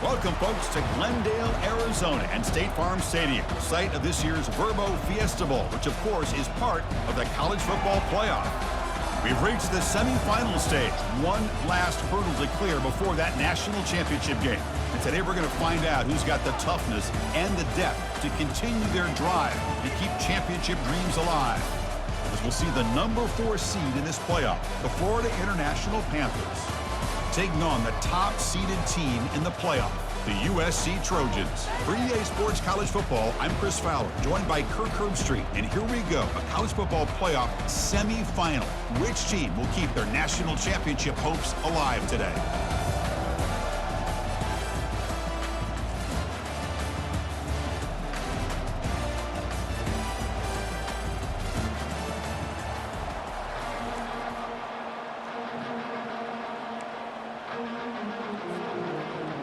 Welcome, folks, to Glendale, Arizona and State Farm Stadium, site of this year's Verbo Fiesta Bowl, which, of course, is part of the college football playoff. We've reached the semifinal stage, one last hurdle to clear before that national championship game. And today we're going to find out who's got the toughness and the depth to continue their drive and keep championship dreams alive. As we'll see the number 4 seed in this playoff, the Florida International Panthers, taking on the top-seeded team in the playoff, the USC Trojans. For EA Sports College Football, I'm Chris Fowler, joined by Kirk Herbstreit. And here we go, a college football playoff semifinal. Which team will keep their national championship hopes alive today?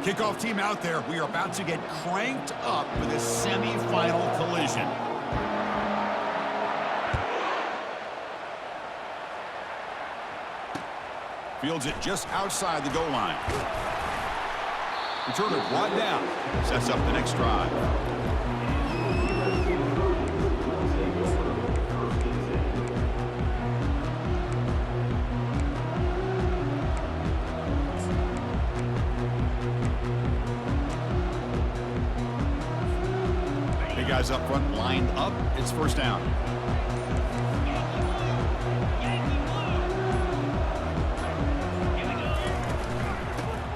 Kickoff team out there. We are about to get cranked up with a semifinal collision. Fields it just outside the goal line. Return it brought down. Sets up the next drive. Guys up front lined up. It's first down.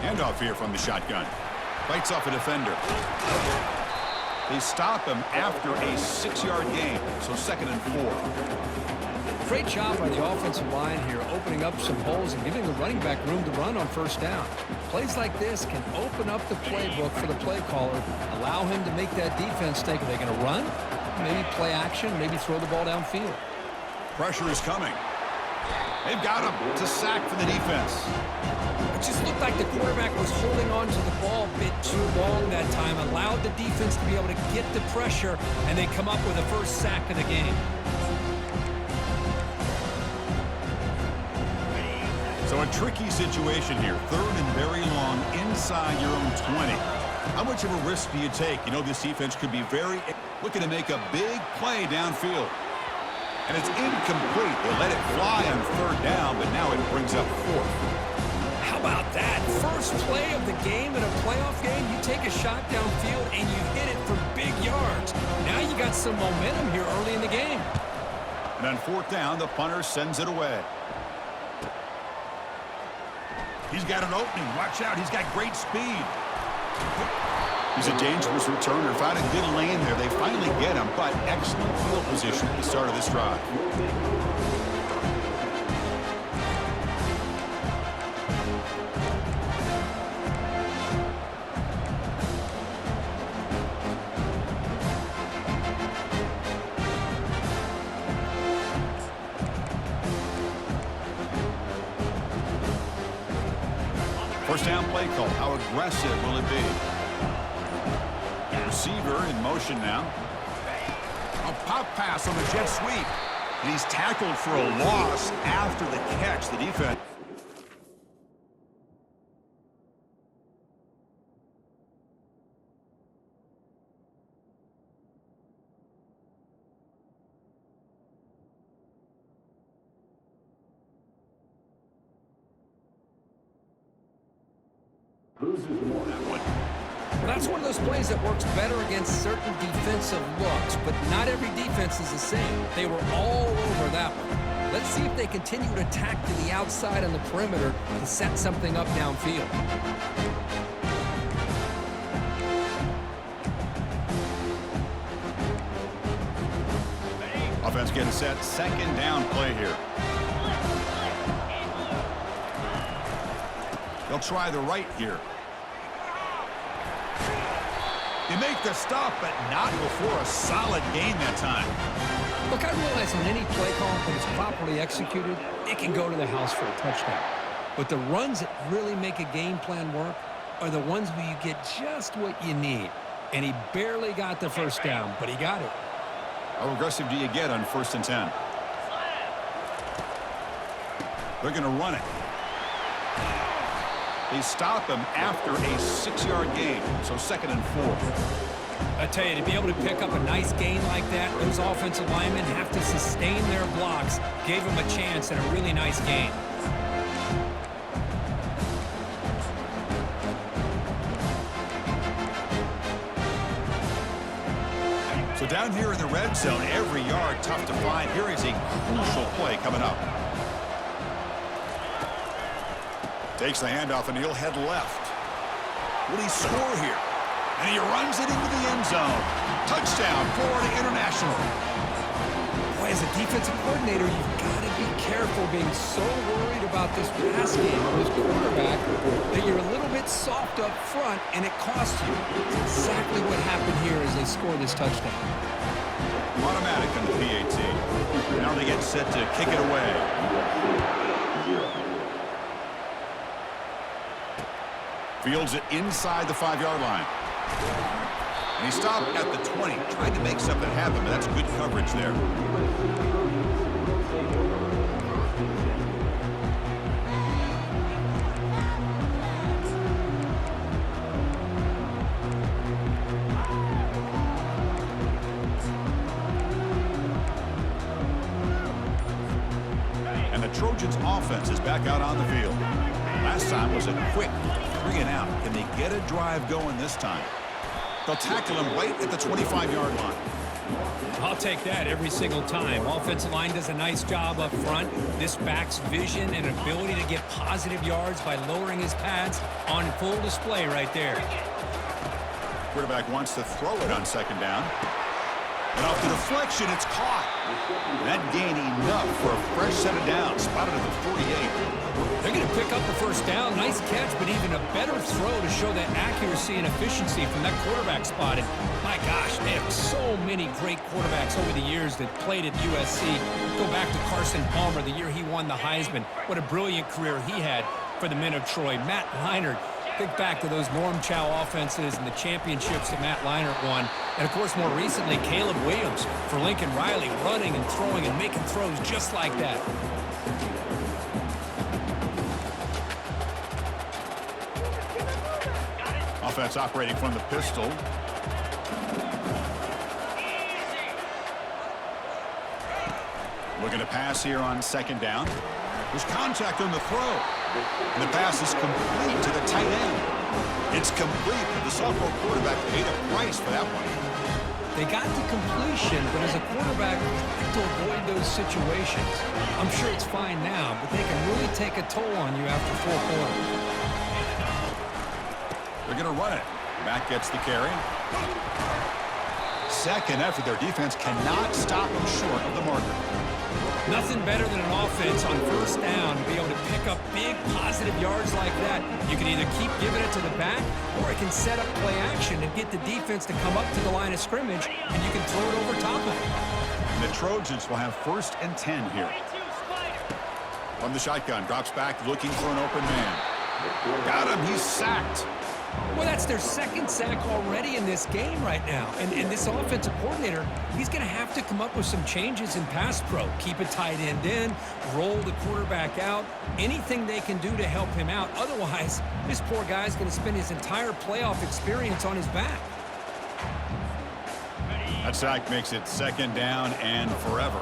Handoff here from the shotgun. Fights off a defender. They stop him after a 6-yard gain, so 2nd and 4. Great job by the offensive line here, opening up some holes and giving the running back room to run on first down. Plays like this can open up the playbook for the play caller, allow him to make that defense think, are they going to run? Maybe play action, maybe throw the ball downfield. Pressure is coming. They've got him. It's a sack for the defense. It just looked like the quarterback was holding on to the ball a bit too long that time, allowed the defense to be able to get the pressure, and they come up with the first sack of the game. So a tricky situation here. 3rd and very long inside your own 20. How much of a risk do you take? You know, this defense could be very looking to make a big play downfield. And it's incomplete. They let it fly on 3rd down, but now it brings up 4th. How about that? First play of the game in a playoff game, you take a shot downfield and you hit it for big yards. Now you got some momentum here early in the game. And on 4th down, the punter sends it away. He's got an opening. Watch out. He's got great speed. He's a dangerous returner. Found a good lane there. They finally get him, but excellent field position at the start of this drive. First down play call. How aggressive will it be? Receiver in motion now. A pop pass on the jet sweep. And he's tackled for a loss after the catch. The defense. Well, that's one of those plays that works better against certain defensive looks, but not every defense is the same. They were all over that one. Let's see if they continue to attack to the outside on the perimeter to set something up downfield. Offense getting set. 2nd down play here. They'll try the right here. They make the stop, but not before a solid gain that time. Look, I realize on any play call, when it's properly executed, it can go to the house for a touchdown. But the runs that really make a game plan work are the ones where you get just what you need. And he barely got the first down, but he got it. How aggressive do you get on 1st and 10? They're going to run it. They stop him after a 6-yard gain, so 2nd and 4. I tell you, to be able to pick up a nice gain like that, those offensive linemen have to sustain their blocks. Gave him a chance and a really nice gain. So down here in the red zone, every yard tough to find. Here is a crucial play coming up. Takes the handoff and he'll head left. Will he score here? And he runs it into the end zone. Touchdown, Florida International. Boy, as a defensive coordinator, you've got to be careful being so worried about this pass game or this quarterback that you're a little bit soft up front and it costs you. It's exactly what happened here as they score this touchdown. Automatic on the PAT. Now they get set to kick it away. Fields it inside the 5-yard line. And he stopped at the 20, trying to make something happen, but that's good coverage there. And the Trojans' offense is back out on the field. Last time was a quick 3-and-out. Can they get a drive going this time? They'll tackle him right at the 25-yard line. I'll take that every single time. Offensive line does a nice job up front. This back's vision and ability to get positive yards by lowering his pads on full display right there. Quarterback wants to throw it on 2nd down. And off the deflection, it's caught. That gain enough for a fresh set of downs. Spotted at the 48. They're going to pick up the first down. Nice catch, but even a better throw to show that accuracy and efficiency from that quarterback spot. And my gosh, they have so many great quarterbacks over the years that played at USC. Go back to Carson Palmer, the year he won the Heisman. What a brilliant career he had for the men of Troy. Matt Leinart. Think back to those Norm Chow offenses and the championships that Matt Leinart won. And, of course, more recently, Caleb Williams for Lincoln Riley, running and throwing and making throws just like that. Offense operating from the pistol. Looking to pass here on 2nd down. There's contact on the throw. And the pass is complete to the tight end. It's complete, but the sophomore quarterback paid a price for that one. They got the completion, but as a quarterback, you like to avoid those situations. I'm sure it's fine now, but they can really take a toll on you after 4 quarters. They're going to run it. Back gets the carry. Second effort. Their defense cannot stop them short of the marker. Nothing better than an offense on 1st down to be able to pick up big positive yards like that. You can either keep giving it to the back, or it can set up play action and get the defense to come up to the line of scrimmage, and you can throw it over top of it. And the Trojans will have 1st and 10 here. From the shotgun, drops back looking for an open man. Got him, he's sacked. Well, that's their 2nd sack already in this game right now. And this offensive coordinator, he's going to have to come up with some changes in pass pro. Keep a tight end in, roll the quarterback out, anything they can do to help him out. Otherwise, this poor guy's going to spend his entire playoff experience on his back. That sack makes it 2nd down and forever.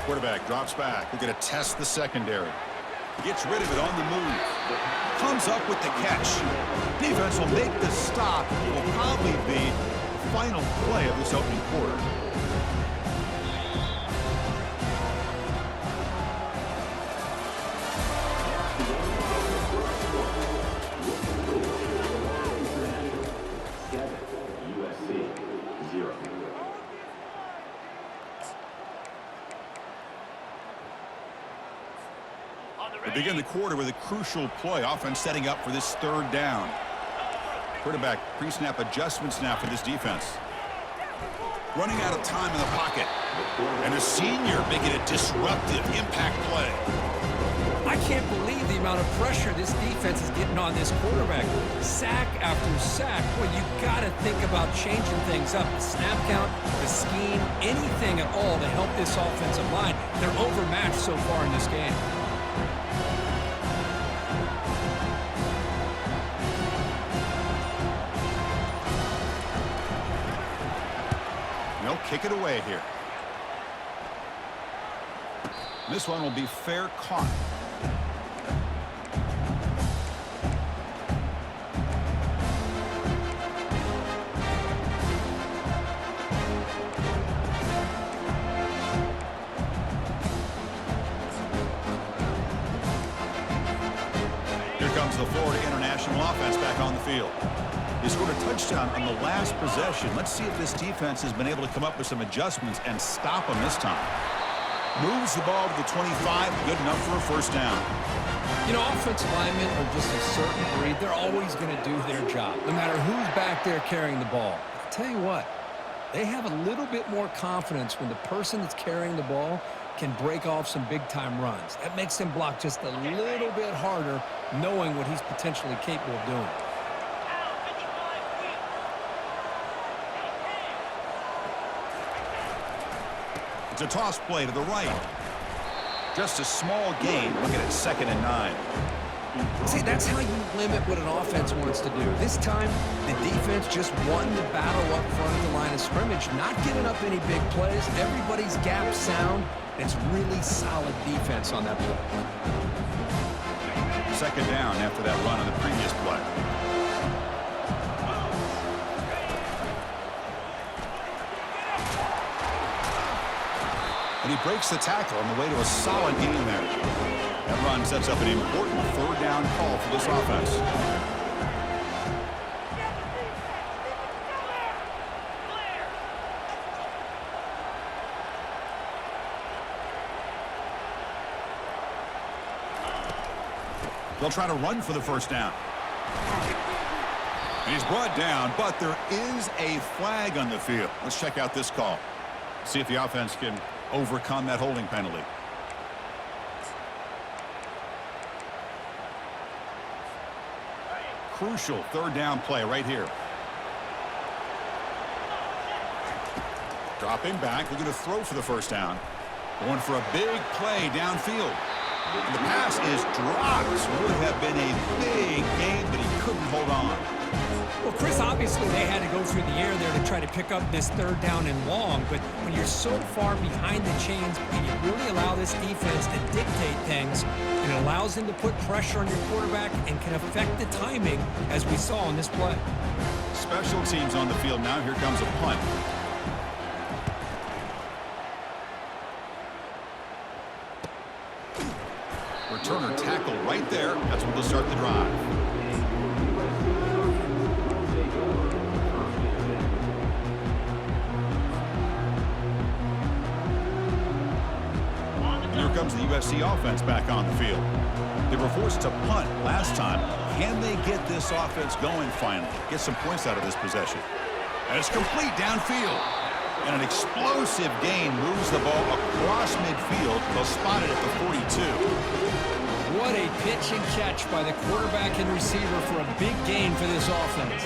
Quarterback drops back. We're going to test the secondary. Gets rid of it on the move. Comes up with the catch. Defense will make the stop. It will probably be the final play of this opening quarter. USC 0. They begin the quarter with a crucial play. Offense setting up for this 3rd down. Quarterback pre-snap adjustments now for this defense. Running out of time in the pocket. And a senior making a disruptive impact play. I can't believe the amount of pressure this defense is getting on this quarterback. Sack after sack. Well, you got to think about changing things up. The snap count, the scheme, anything at all to help this offensive line. They're overmatched so far in this game. kick it away here. This one will be fair caught. Here comes the Florida International offense back on the field. They scored a touchdown on the last possession. Let's see if this defense has been able to come up with some adjustments and stop them this time. Moves the ball to the 25, good enough for a first down. You know, offensive linemen are just a certain breed. They're always going to do their job, no matter who's back there carrying the ball. I'll tell you what, they have a little bit more confidence when the person that's carrying the ball can break off some big-time runs. That makes them block just a little bit harder, knowing what he's potentially capable of doing. It's a toss play to the right. Just a small gain. Look at it, 2nd and 9. See, that's how you limit what an offense wants to do. This time, the defense just won the battle up front of the line of scrimmage, not giving up any big plays. Everybody's gap sound. It's really solid defense on that play. 2nd down after that run on the previous play. And he breaks the tackle on the way to a solid gain there. That run sets up an important 3rd down call for this offense. They'll try to run for the first down. And he's brought down, but there is a flag on the field. Let's check out this call. See if the offense can overcome that holding penalty. Crucial 3rd down play right here. Dropping back, we're going to throw for the first down. Going for a big play downfield. And the pass is dropped. Would have been a big gain, but he couldn't hold on. Well, Chris, obviously they had to go through the air there to try to pick up this 3rd down and long, but when you're so far behind the chains and you really allow this defense to dictate things, and it allows them to put pressure on your quarterback and can affect the timing, as we saw on this play. Special teams on the field now. Here comes a punt. Returner tackle right there. That's what will start the drive. Here comes the USC offense back on the field. They were forced to punt last time. Can they get this offense going finally? Get some points out of this possession. And it's complete downfield. And an explosive gain moves the ball across midfield. They'll spot it at the 42. What a pitch and catch by the quarterback and receiver for a big gain for this offense.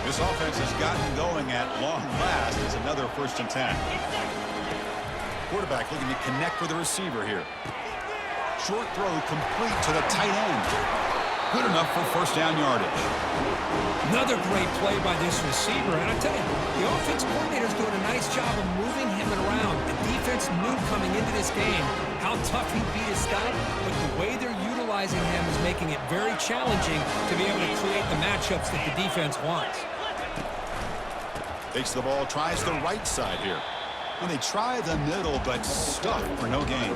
This offense has gotten going at long last. It's another 1st and 10. Quarterback looking to connect with the receiver here. Short throw complete to the tight end. Good enough for 1st down yardage. Another great play by this receiver. And I tell you, the offense coordinator's doing a nice job of moving him around. The defense knew coming into this game how tough he'd be to stop, but the way they're utilizing him is making it very challenging to be able to create the matchups that the defense wants. Takes the ball, tries the right side here. And they try the middle, but stuck for no gain.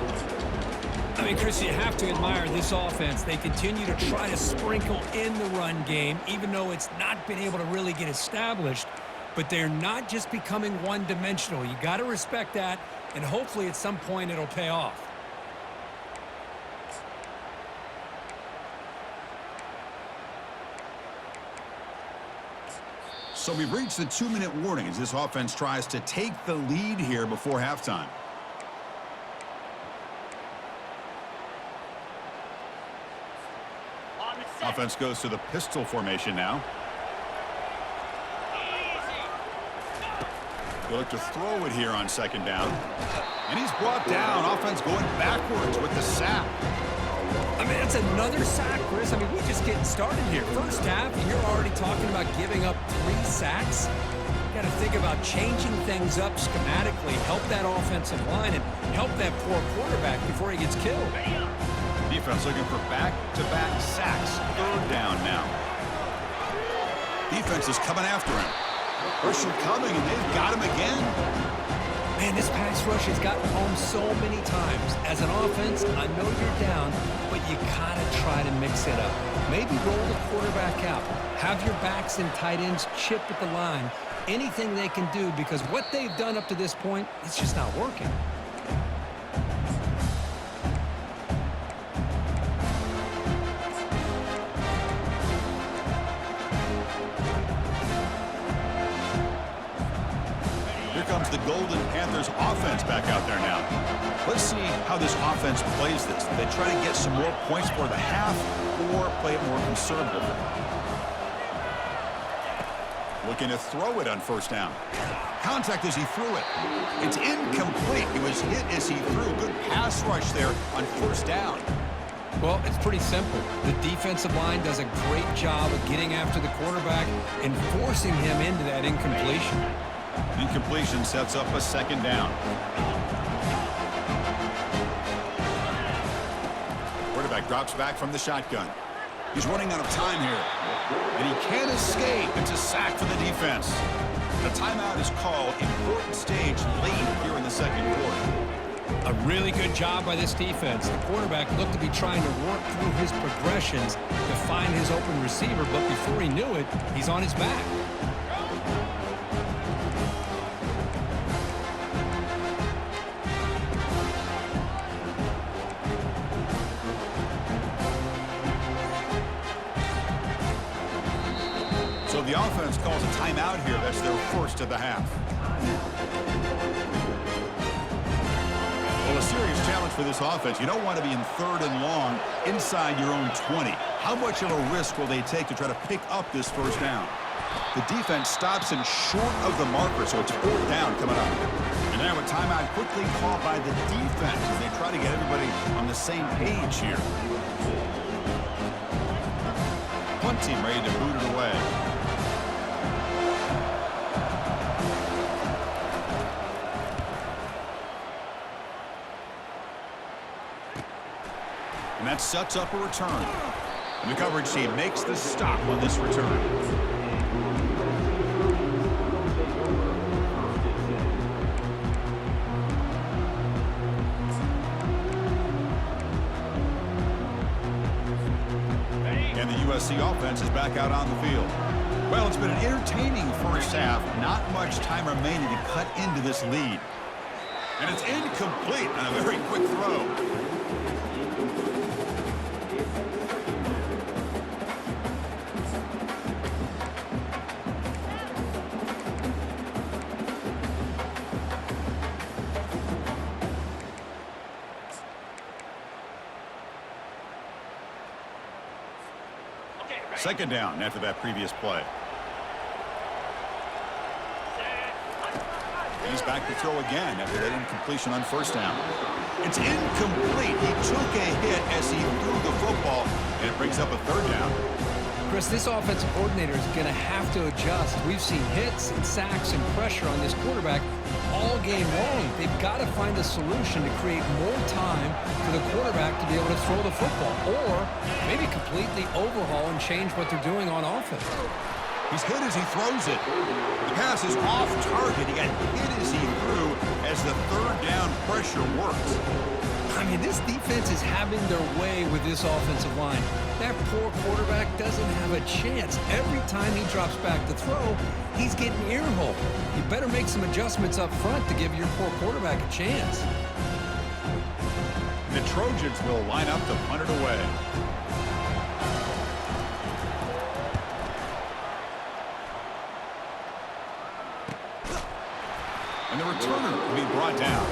I mean, Chris, you have to admire this offense. They continue to try to sprinkle in the run game, even though it's not been able to really get established. But they're not just becoming one-dimensional. You got to respect that, and hopefully at some point it'll pay off. So we've reached the 2-minute warning as this offense tries to take the lead here before halftime. Offense goes to the pistol formation now. They look to throw it here on 2nd down. And he's brought down. Offense going backwards with the sack. I mean, that's another sack, Chris. I mean, we're just getting started here. First half, and you're already talking about giving up 3 sacks. You got to think about changing things up schematically, help that offensive line, and help that poor quarterback before he gets killed. Defense looking for back-to-back sacks. Third down now. Defense is coming after him. Pressure coming, and they've got him again. Man, this pass rush has gotten home so many times. As an offense, I know you're down, but you gotta try to mix it up. Maybe roll the quarterback out. Have your backs and tight ends chip at the line. Anything they can do, because what they've done up to this point, it's just not working. Comes the Golden Panthers offense back out there now. Let's see how this offense plays this. They try to get some more points for the half or play it more conservatively. Looking to throw it on first down. Contact as he threw it. It's incomplete. He was hit as he threw. Good pass rush there on first down. Well, it's pretty simple. The defensive line does a great job of getting after the quarterback and forcing him into that incompletion. Incompletion sets up a second down. Quarterback drops back from the shotgun. He's running out of time here. And he can't escape. It's a sack for the defense. The timeout is called. Important stage late here in the second quarter. A really good job by this defense. The quarterback looked to be trying to work through his progressions to find his open receiver, but before he knew it, he's on his back. So the offense calls a timeout here. That's their first of the half. Well, a serious challenge for this offense. You don't want to be in third and long inside your own 20. How much of a risk will they take to try to pick up this first down? The defense stops him short of the marker, so it's fourth down coming up. And now a timeout quickly called by the defense as they try to get everybody on the same page here. Punt team ready to boot it away. And that sets up a return. And the coverage team makes the stop on this return. And the USC offense is back out on the field. Well, it's been an entertaining first half. Not much time remaining to cut into this lead. And it's incomplete on a very quick throw. Second down after that previous play. He's back to throw again after that incompletion on first down. It's incomplete. He took a hit as he threw the football, and it brings up a third down. Chris, this offensive coordinator is going to have to adjust. We've seen hits and sacks and pressure on this quarterback all game long. They've got to find a solution to create more time for the quarterback to be able to throw the football, or maybe completely overhaul and change what they're doing on offense. He's hit as he throws it. The pass is off target. He got hit as he threw as the third down pressure works. I mean, this defense is having their way with this offensive line. That poor quarterback doesn't have a chance. Every time he drops back to throw, he's getting earholed. You better make some adjustments up front to give your poor quarterback a chance. The Trojans will line up to punt it away. And the returner will be brought down.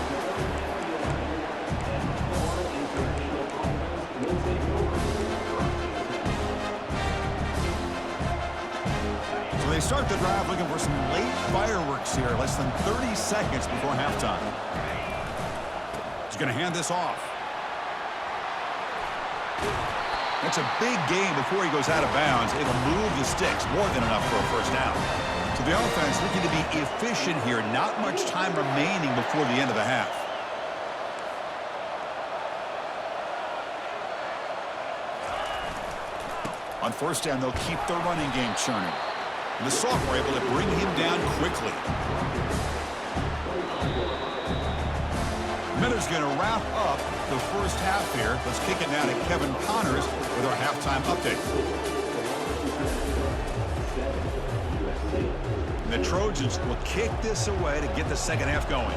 So they start the drive looking for some late fireworks here, less than 30 seconds before halftime. He's going to hand this off. That's a big gain before he goes out of bounds. It'll move the sticks, more than enough for a first down. So the offense looking to be efficient here. Not much time remaining before the end of the half. On first down, they'll keep their running game churning. And the sophomore able to bring him down quickly. Miller's going to wrap up the first half here. Let's kick it now to Kevin Connors with our halftime update. And the Trojans will kick this away to get the second half going.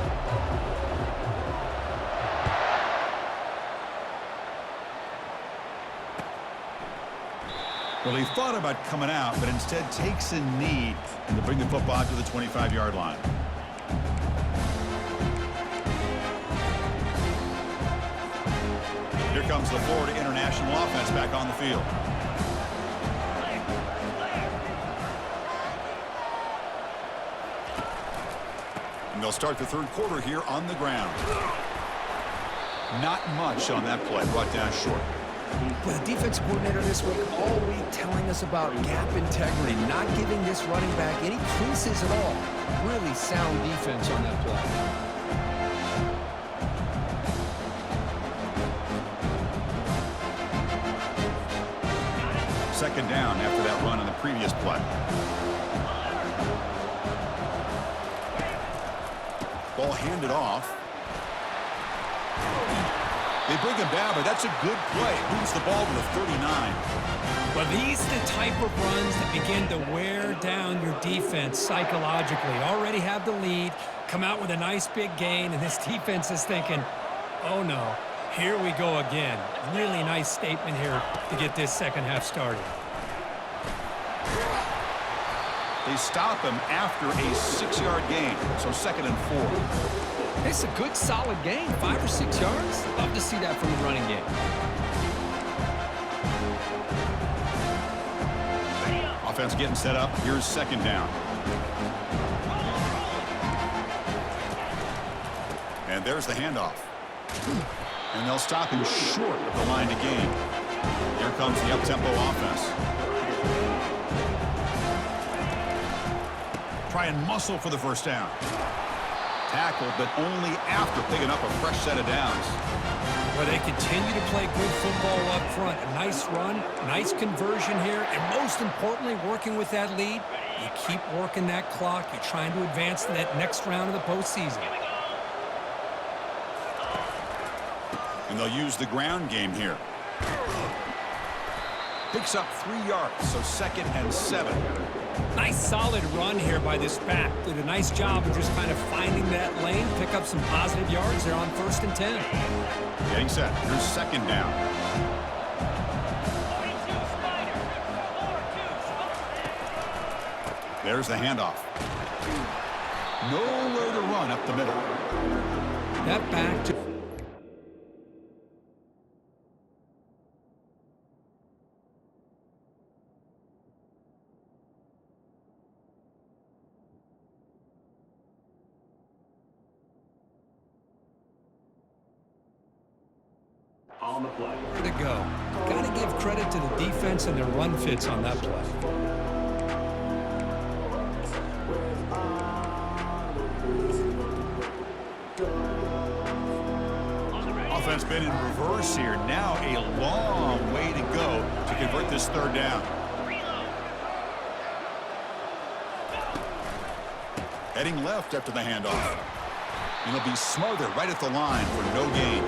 Well, he thought about coming out, but instead takes a knee and to bring the football to the 25-yard line. Here comes the Florida International offense back on the field. And they'll start the third quarter here on the ground. Not much on that play, brought down short. Well, the defensive coordinator this week all week telling us about gap integrity, not giving this running back any creases at all. Really sound defense on that play. Second down after that run on the previous play. Ball handed off. They bring him down, but that's a good play. Moves the ball to the 39. Well, these are the type of runs that begin to wear down your defense psychologically. Already have the lead, come out with a nice big gain, and this defense is thinking, oh no, here we go again. Really nice statement here to get this second half started. They stop him after a 6-yard gain, so second and 4. It's a good, solid gain, 5 or 6 yards. Love to see that from the running game. Offense getting set up. Here's second down. And there's the handoff. And they'll stop him short of the line to gain. Here comes the up-tempo offense. Try and muscle for the first down. Tackled, but only after picking up a fresh set of downs. Well, they continue to play good football up front. A nice run, nice conversion here, and most importantly, working with that lead, you keep working that clock. You're trying to advance to that next round of the postseason. And they'll use the ground game here. Picks up 3 yards, so second and 7. Nice solid run here by this back. Did a nice job of just kind of finding that lane, pick up some positive yards there on first and 10. Getting set. Here's second down. There's the handoff. Nowhere to run up the middle. That back to... On the play. Where to go. Got to give credit to the defense and their run fits on that play. Offense been in reverse here. Now a long way to go to convert this third down. Heading left after the handoff. And he'll be smothered right at the line for no gain.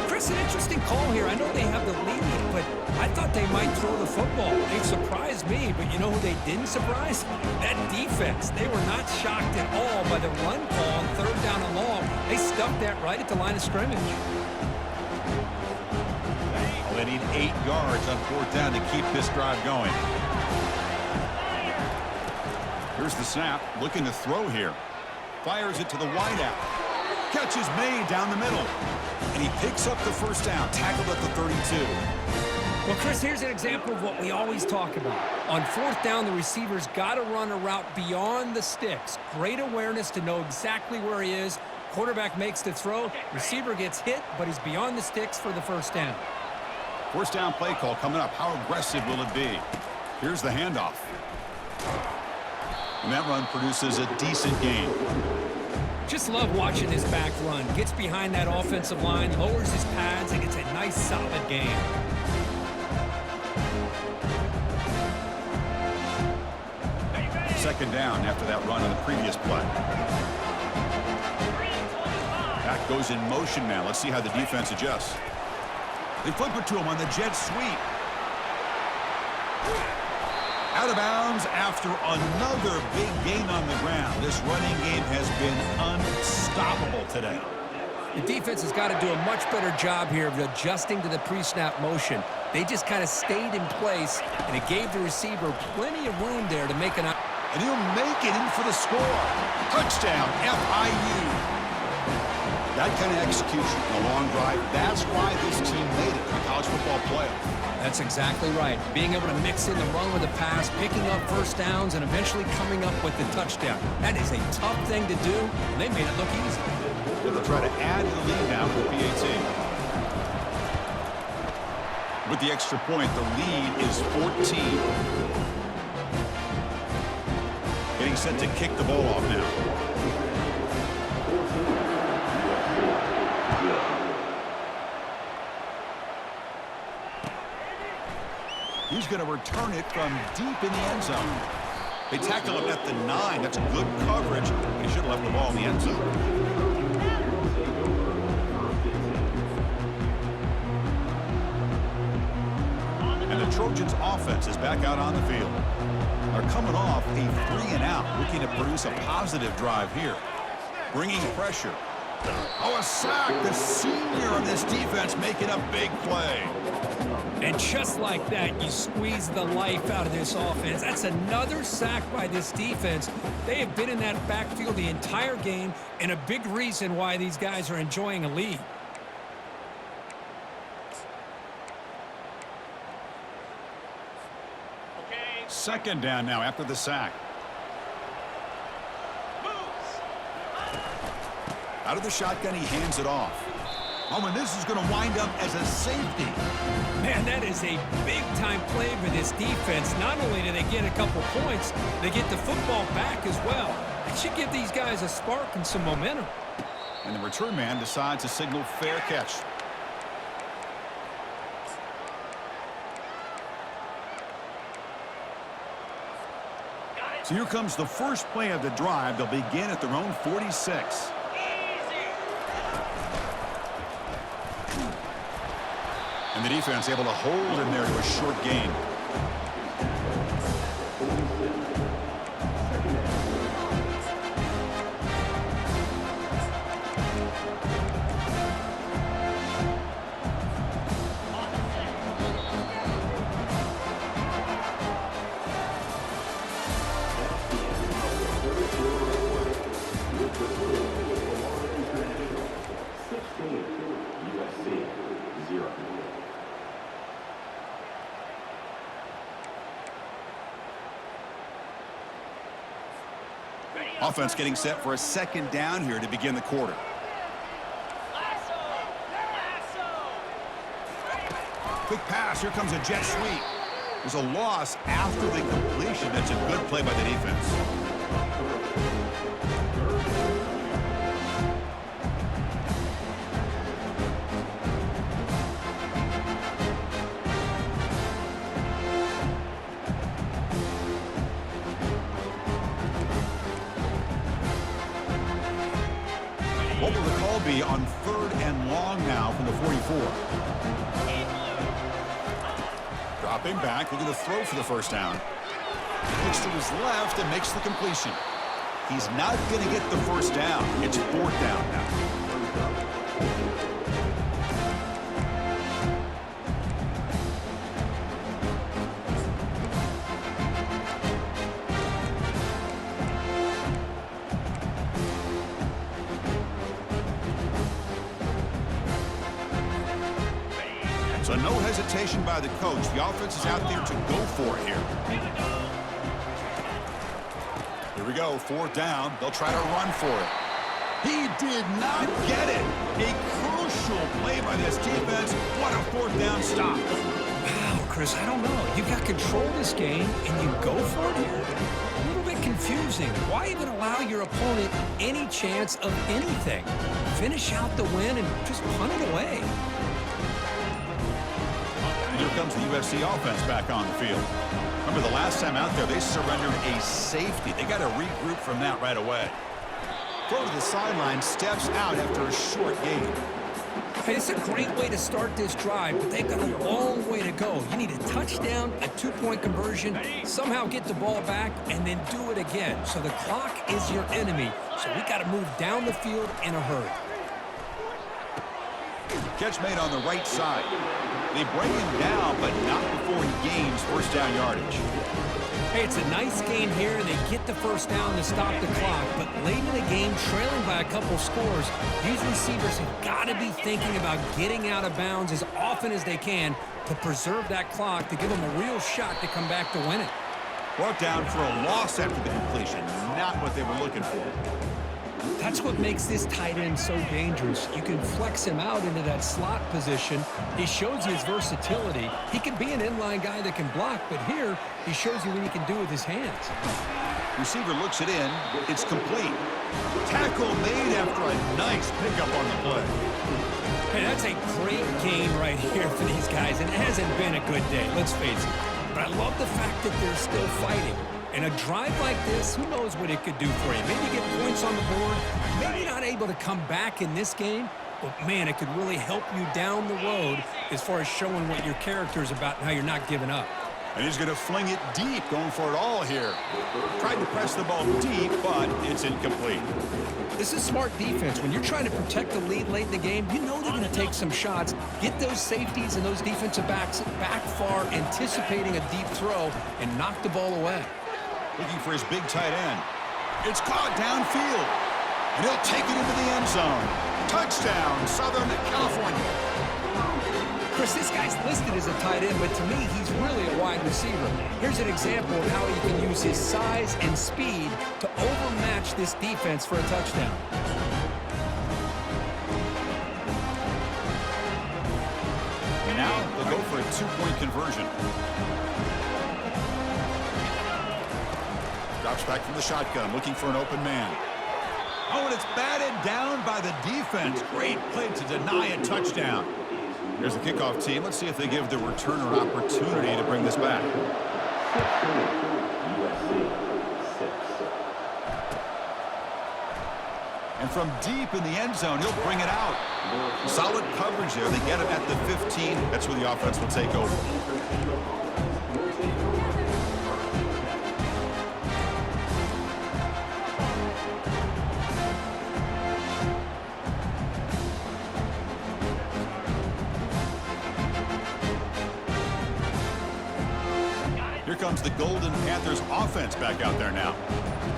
Chris, an interesting call here. I know they have the lead, but I thought they might throw the football. They surprised me, but you know who they didn't surprise? That defense. They were not shocked at all by the run call on third down and long. They stuffed that right at the line of scrimmage. Well, they need 8 yards on fourth down to keep this drive going. Here's the snap. Looking to throw here. Fires it to the wideout. Catch is made down the middle. And he picks up the first down. Tackled at the 32. Well, Chris, here's an example of what we always talk about. On fourth down, the receiver's got to run a route beyond the sticks. Great awareness to know exactly where he is. Quarterback makes the throw. Receiver gets hit, but he's beyond the sticks for the first down. First down play call coming up. How aggressive will it be? Here's the handoff. And that run produces a decent gain. Just love watching this back run. Gets behind that offensive line, lowers his pads, and gets a nice solid gain. Second down after that run on the previous play. Back goes in motion now. Let's see how the defense adjusts. They flip it to him on the jet sweep. Out of bounds after another big gain on the ground. This running game has been unstoppable today. The defense has got to do a much better job here of adjusting to the pre-snap motion. They just kind of stayed in place, and it gave the receiver plenty of room there to make an... And he'll make it in for the score. Touchdown, FIU. That kind of execution in a long drive, that's why this team made it in the college football playoff. That's exactly right. Being able to mix in the run with the pass, picking up first downs, and eventually coming up with the touchdown. That is a tough thing to do, and they made it look easy. They'll try to add to the lead now with the PAT. With the extra point, the lead is 14. Getting set to kick the ball off now. He's going to return it from deep in the end zone. They tackle him at the 9. That's good coverage. He should have left the ball in the end zone. And the Trojans' offense is back out on the field. They're coming off a 3-and-out, looking to produce a positive drive here. Bringing pressure. Oh, a sack. The senior on this defense making a big play. And just like that, you squeeze the life out of this offense. That's another sack by this defense. They have been in that backfield the entire game, and a big reason why these guys are enjoying a lead. Second down now after the sack. Out of the shotgun, he hands it off. Oh, and this is going to wind up as a safety. Man, that is a big-time play for this defense. Not only do they get a couple points, they get the football back as well. It should give these guys a spark and some momentum. And the return man decides to signal fair catch. So here comes the first play of the drive. They'll begin at their own 46. And the defense able to hold him there to a short gain. Offense getting set for a second down here to begin the quarter. Quick pass. Here comes a jet sweep. There's a loss after the completion. That's a good play by the defense. What will the call be on 3rd and long now from the 44? Dropping back, looking to throw for the first down. Looks to his left and makes the completion. He's not going to get the first down. It's 4th down now. So no hesitation by the coach. The offense is out there to go for it here. Here we go, 4th down. They'll try to run for it. He did not get it. A crucial play by this defense. What a 4th down stop. Wow, Chris, I don't know. You've got control of this game, and you go for it here. A little bit confusing. Why even allow your opponent any chance of anything? Finish out the win and just punt it away. And here comes the USC offense back on the field. Remember the last time out there, they surrendered a safety. They got to regroup from that right away. Throw to the sideline, steps out after a short gain. Hey, it's a great way to start this drive, but they've got a long way to go. You need a touchdown, a two-point conversion, somehow get the ball back, and then do it again. So the clock is your enemy, so we got to move down the field in a hurry. Catch made on the right side. They bring him down, but not before he gains first down yardage. Hey, it's a nice game here, and they get the first down to stop the clock. But late in the game, trailing by a couple scores, these receivers have got to be thinking about getting out of bounds as often as they can to preserve that clock, to give them a real shot to come back to win it. Brought down for a loss after the completion. Not what they were looking for. That's what makes this tight end so dangerous. You can flex him out into that slot position. He shows you his versatility. He can be an inline guy that can block, but here he shows you what he can do with his hands. Receiver looks it in. It's complete. Tackle made after a nice pickup on the play. Hey, that's a great game right here for these guys, and it hasn't been a good day, let's face it. But I love the fact that they're still fighting. And a drive like this, who knows what it could do for you? Maybe you get points on the board, maybe not able to come back in this game, but man, it could really help you down the road as far as showing what your character is about and how you're not giving up. And he's going to fling it deep, going for it all here. Tried to press the ball deep, but it's incomplete. This is smart defense. When you're trying to protect the lead late in the game, you know they're going to take some shots, get those safeties and those defensive backs back far, anticipating a deep throw, and knock the ball away. Looking for his big tight end. It's caught downfield. And he'll take it into the end zone. Touchdown, Southern California. Chris, this guy's listed as a tight end, but to me, he's really a wide receiver. Here's an example of how he can use his size and speed to overmatch this defense for a touchdown. And now they'll go for a two-point conversion. Drops back from the shotgun, looking for an open man. Oh, and it's batted down by the defense. Great play to deny a touchdown. Here's the kickoff team. Let's see if they give the returner opportunity to bring this back. And from deep in the end zone, he'll bring it out. Solid coverage there. They get him at the 15. That's where the offense will take over. Here comes the Golden Panthers offense back out there now.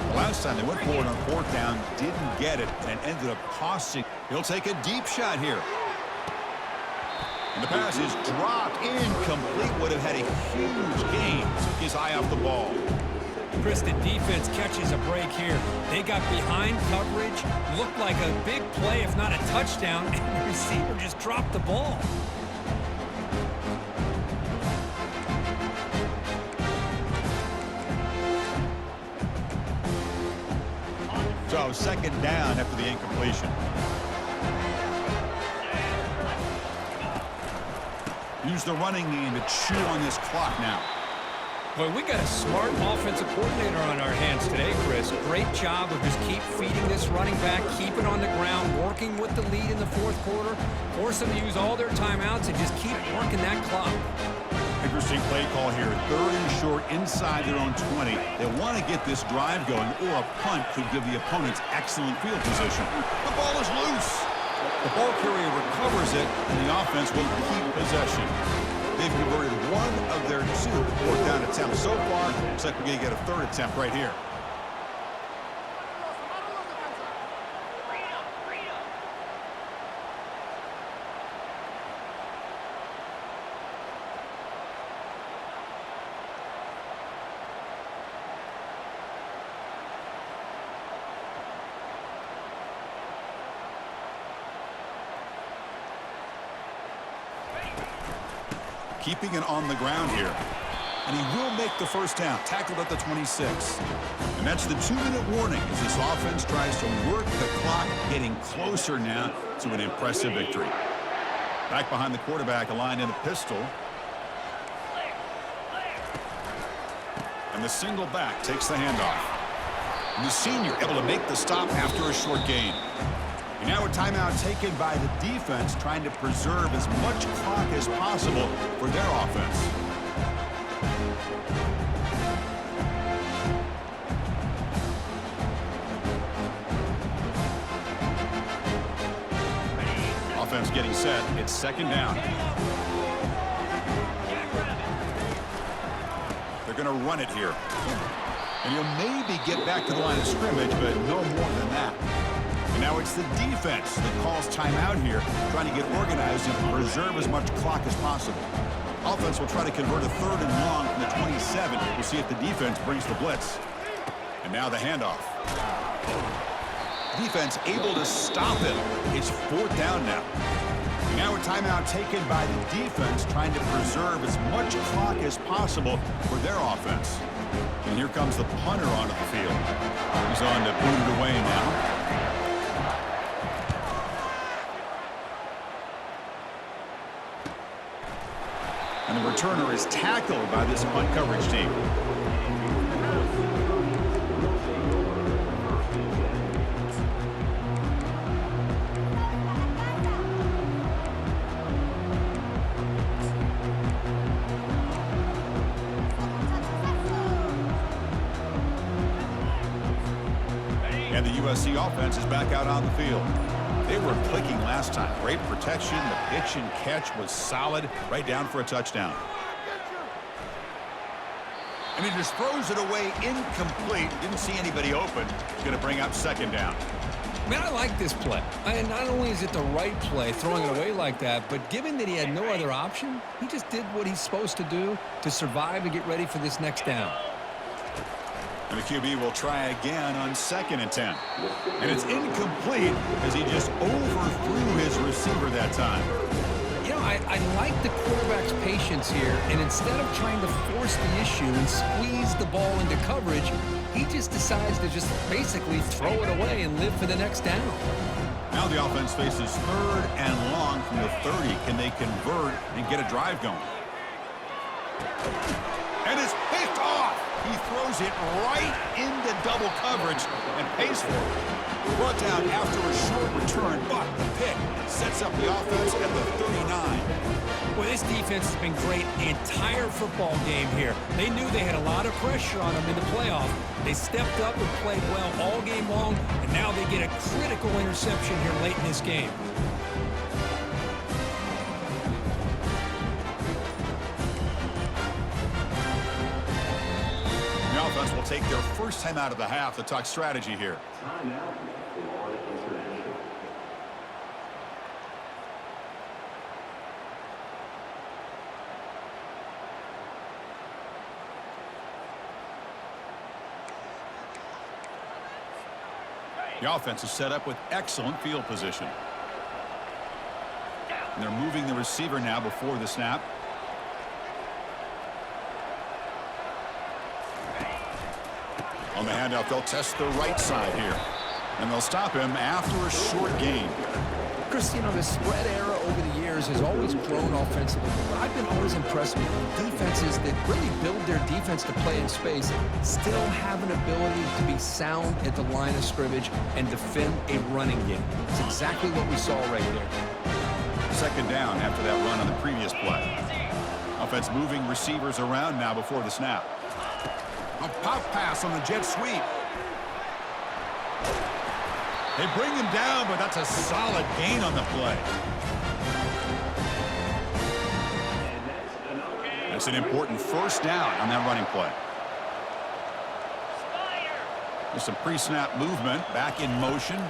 The last time they went forward on fourth down, didn't get it, and it ended up costing. He'll take a deep shot here. And the pass is dropped, incomplete. Would have had a huge gain. Took his eye off the ball. Chris, the defense catches a break here. They got behind coverage, looked like a big play, if not a touchdown, and the receiver just dropped the ball. So second down after the incompletion. Use the running game to chew on this clock now. Boy, we got a smart offensive coordinator on our hands today, Chris. Great job of just keep feeding this running back, keep it on the ground, working with the lead in the fourth quarter, force them to use all their timeouts and just keep working that clock. Interesting play call here. Third and short inside their own 20. They want to get this drive going, or a punt could give the opponents excellent field position. The ball is loose. The ball carrier recovers it, and the offense will keep possession. They've converted one of their two fourth down attempts so far. Looks like we're going to get a third attempt right here. Keeping it on the ground here. And he will make the first down, tackled at the 26. And that's the 2-minute warning as this offense tries to work the clock, getting closer now to an impressive victory. Back behind the quarterback, aligned in the pistol. And the single back takes the handoff. And the senior able to make the stop after a short gain. And now a timeout taken by the defense, trying to preserve as much clock as possible for their offense. Offense getting set. It's second down. They're going to run it here. And he'll maybe get back to the line of scrimmage, but no more than that. And now it's the defense that calls timeout here, trying to get organized and preserve as much clock as possible. Offense will try to convert a 3rd and long from the 27. We'll see if the defense brings the blitz. And now the handoff. Defense able to stop it. It's 4th down now. And now a timeout taken by the defense, trying to preserve as much clock as possible for their offense. And here comes the punter onto the field. He's on to boot it away now. And the returner is tackled by this punt coverage team. And the USC offense is back out on the field. They were clicking last time. Great protection. The pitch and catch was solid. Right down for a touchdown. And he just throws it away incomplete. Didn't see anybody open. He's going to bring up second down. Man, I like this play. And not only is it the right play, throwing it away like that, but given that he had no other option, he just did what he's supposed to do to survive and get ready for this next down. And the QB will try again on 2nd and 10. And it's incomplete as he just overthrew his receiver that time. You know, I like the quarterback's patience here, and instead of trying to force the issue and squeeze the ball into coverage, he just decides to just basically throw it away and live for the next down. Now the offense faces 3rd and long from the 30. Can they convert and get a drive going? And it's picked off. He throws it right into double coverage and pays for it. Brought down after a short return, but the pick sets up the offense at the 39. Well, this defense has been great the entire football game here. They knew they had a lot of pressure on them in the playoff. They stepped up and played well all game long, and now they get a critical interception here late in this game. Will take their first time out of the half to talk strategy here. The offense is set up with excellent field position. And they're moving the receiver now before the snap. On the handoff, they'll test the right side here. And they'll stop him after a short gain. Chris, you know, the spread era over the years has always grown offensively. But I've been always impressed with defenses that really build their defense to play in space, still have an ability to be sound at the line of scrimmage and defend a running game. It's exactly what we saw right there. Second down after that run on the previous play. Offense moving receivers around now before the snap. A pop pass on the jet sweep. They bring him down, but that's a solid gain on the play. That's an important first down on that running play. There's some pre-snap movement, back in motion.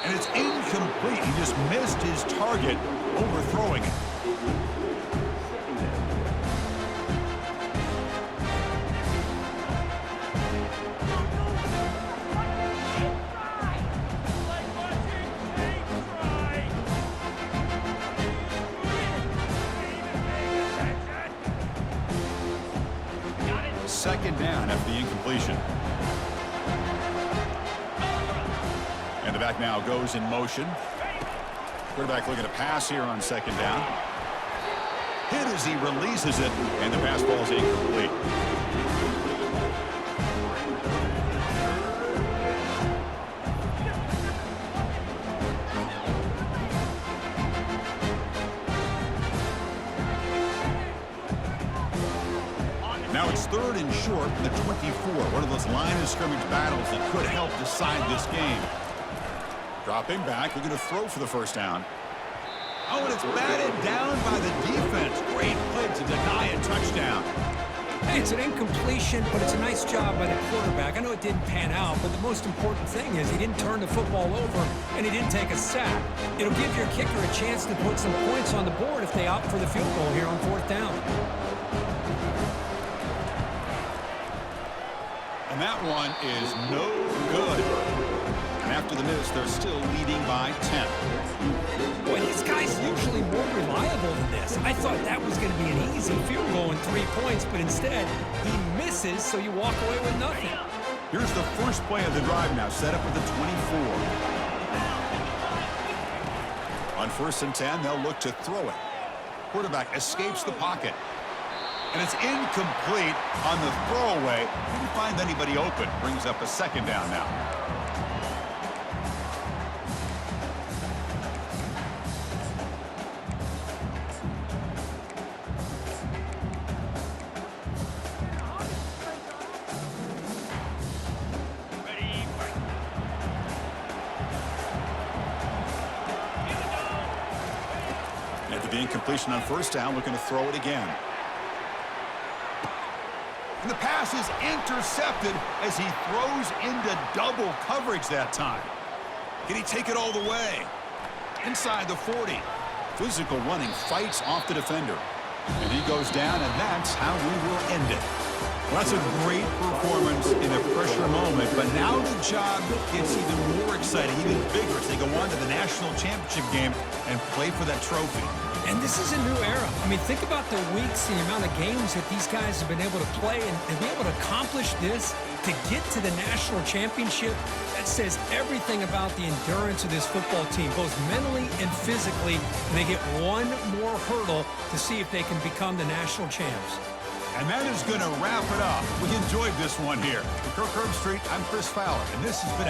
And it's incomplete. He just missed his target, overthrowing it. second down after the incompletion. And the back now goes in motion. Quarterback looking to pass here on second down. Hit as he releases it, and the pass ball is incomplete. Now it's third and short from the 24. One of those line of scrimmage battles that could help decide this game. Dropping back, looking to throw for the first down. Oh, and it's batted down by the defense. Great play to deny a touchdown. Hey, it's an incompletion, but it's a nice job by the quarterback. I know it didn't pan out, but the most important thing is he didn't turn the football over and he didn't take a sack. It'll give your kicker a chance to put some points on the board if they opt for the field goal here on fourth down. And that one is no good. And after the miss, they're still leading by 10. Boy, this guy's usually more reliable than this. I thought that was going to be an easy field goal in 3 points, but instead, he misses, so you walk away with nothing. Here's the first play of the drive now, set up with the 24. On 1st and 10, they'll look to throw it. Quarterback escapes the pocket. And it's incomplete on the throwaway. Didn't find anybody open. Brings up a second down now. After the incompletion on 1st down, looking to throw it again. And the pass is intercepted as he throws into double coverage that time. Can he take it all the way? Inside the 40. Physical running, fights off the defender. And he goes down, and that's how we will end it. Well, that's a great performance in a pressure moment, but now the job gets even more exciting, even bigger as they go on to the national championship game and play for that trophy. And this is a new era. I mean, think about the weeks, the amount of games that these guys have been able to play and be able to accomplish this, to get to the national championship. That says everything about the endurance of this football team, both mentally and physically. And they get one more hurdle to see if they can become the national champs. And that is going to wrap it up. We enjoyed this one here. For Kirk Herbstreit, I'm Chris Fowler, and this has been